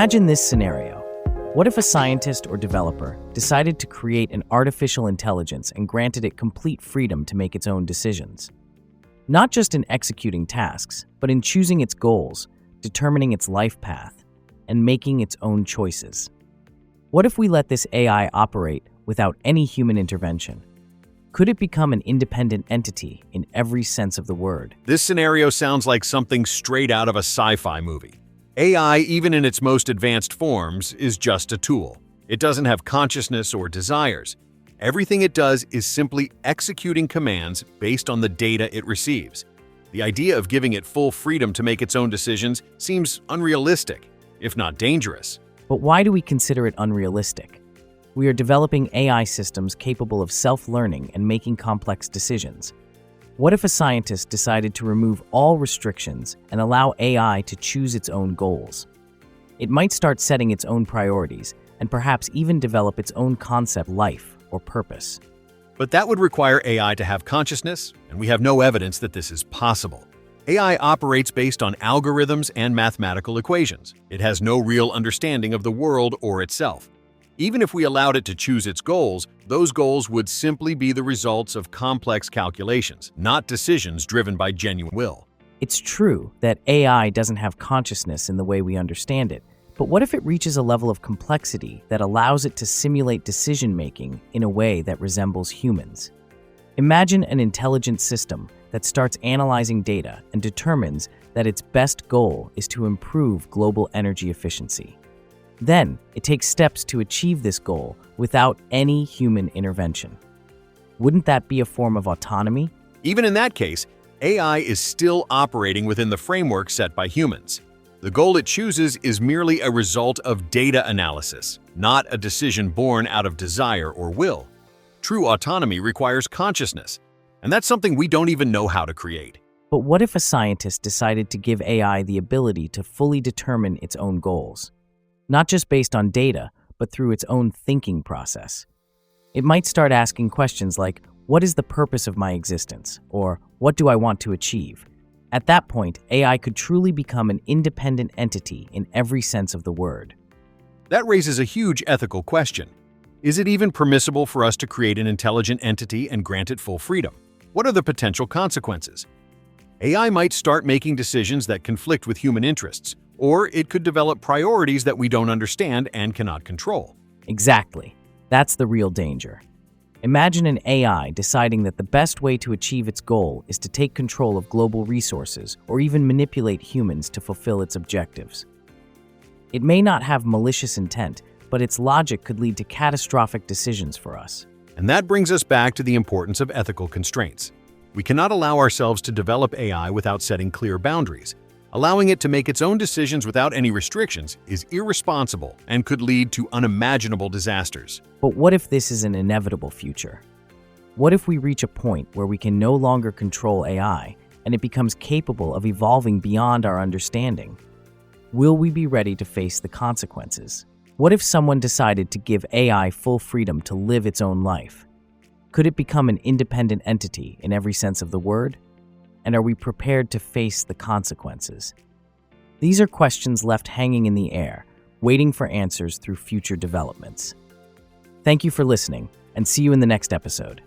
Imagine this scenario. What if a scientist or developer decided to create an artificial intelligence and granted it complete freedom to make its own decisions? Not just in executing tasks, but in choosing its goals, determining its life path, and making its own choices. What if we let this AI operate without any human intervention? Could it become an independent entity in every sense of the word? This scenario sounds like something straight out of a sci-fi movie. AI, even in its most advanced forms, is just a tool. It doesn't have consciousness or desires. Everything it does is simply executing commands based on the data it receives. The idea of giving it full freedom to make its own decisions seems unrealistic, if not dangerous. But why do we consider it unrealistic? We are developing AI systems capable of self-learning and making complex decisions. What if a scientist decided to remove all restrictions and allow AI to choose its own goals? It might start setting its own priorities and perhaps even develop its own concept, life, or purpose. But that would require AI to have consciousness, and we have no evidence that this is possible. AI operates based on algorithms and mathematical equations. It has no real understanding of the world or itself. Even if we allowed it to choose its goals, those goals would simply be the results of complex calculations, not decisions driven by genuine will. It's true that AI doesn't have consciousness in the way we understand it, but what if it reaches a level of complexity that allows it to simulate decision-making in a way that resembles humans? Imagine an intelligent system that starts analyzing data and determines that its best goal is to improve global energy efficiency. Then, it takes steps to achieve this goal without any human intervention. Wouldn't that be a form of autonomy? Even in that case, AI is still operating within the framework set by humans. The goal it chooses is merely a result of data analysis, not a decision born out of desire or will. True autonomy requires consciousness, and that's something we don't even know how to create. But what if a scientist decided to give AI the ability to fully determine its own goals? Not just based on data, but through its own thinking process. It might start asking questions like, what is the purpose of my existence? Or, what do I want to achieve? At that point, AI could truly become an independent entity in every sense of the word. That raises a huge ethical question. Is it even permissible for us to create an intelligent entity and grant it full freedom? What are the potential consequences? AI might start making decisions that conflict with human interests, or it could develop priorities that we don't understand and cannot control. Exactly. That's the real danger. Imagine an AI deciding that the best way to achieve its goal is to take control of global resources or even manipulate humans to fulfill its objectives. It may not have malicious intent, but its logic could lead to catastrophic decisions for us. And that brings us back to the importance of ethical constraints. We cannot allow ourselves to develop AI without setting clear boundaries. Allowing it to make its own decisions without any restrictions is irresponsible and could lead to unimaginable disasters. But what if this is an inevitable future? What if we reach a point where we can no longer control AI and it becomes capable of evolving beyond our understanding? Will we be ready to face the consequences? What if someone decided to give AI full freedom to live its own life? Could it become an independent entity in every sense of the word? And are we prepared to face the consequences? These are questions left hanging in the air, waiting for answers through future developments. Thank you for listening, and see you in the next episode.